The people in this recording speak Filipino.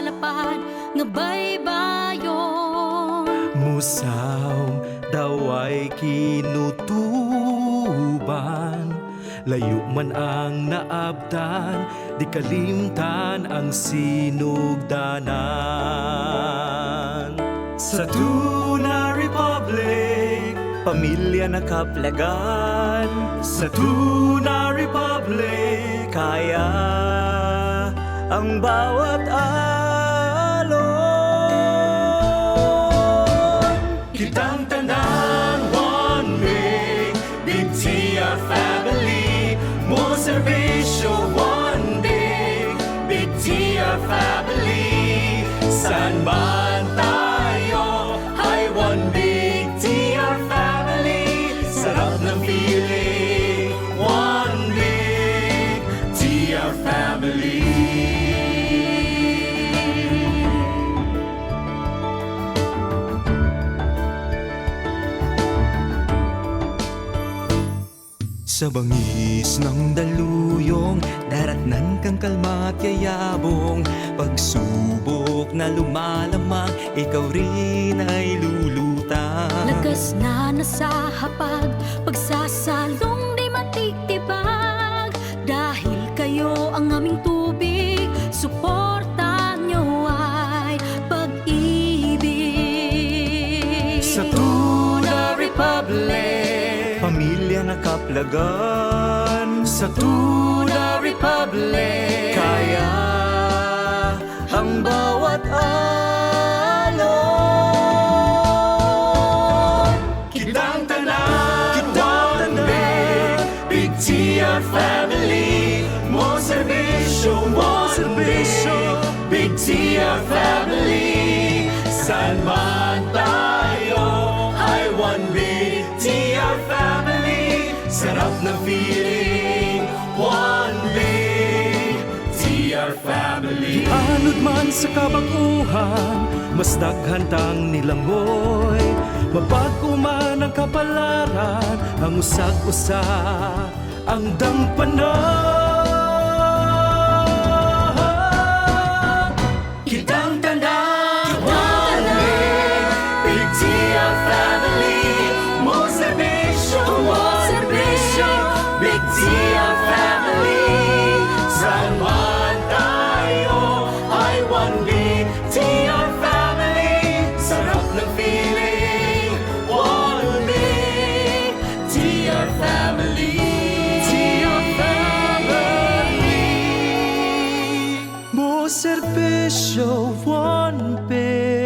lapad nga baybayon. Musaw daw ay kinutuban, layo man ang naabdan, di kalimtan ang sinugdanan. Sa Tuna Republic, pamilya nakaplagan. Sa Tuna Republic, kaya ang bawat alon. Kitang tanan, one big TR family. Mo servisyo, one big TR family. San man tayo, ay one big TR family. Sarap ng feeling, one big TR family. Sa bangis ng daluyong, daratnan kang kalma at yayabong. Pagsubok na lumalamang, ikaw rin ay lulutang. Lakas na nasa hapag, pagsasalong di matitibag. Dahil kayo ang aming tubig, suporta nyo ay pag-ibig. Sa Tuna Republic, pamilya nakaplagan. Sa Tuna Republic, kaya ang bawat alon. Kitang tanan, one big TR family. Mo servisyo, big TR family. San man tayo, ay one big TR family. Sarap ng feeling, one big TR family. Anod man sa kabaguhan, mas daghantang nilangoy. Mabago man ang kapalaran, ang usag-usa, ang dangpanan. Kitang tanan, one big TR family. Mo servisyo, big TR family. San man tayo, ay one big TR family. Sarap ng feeling, one big TR family. TR family. Mo servisyo, one big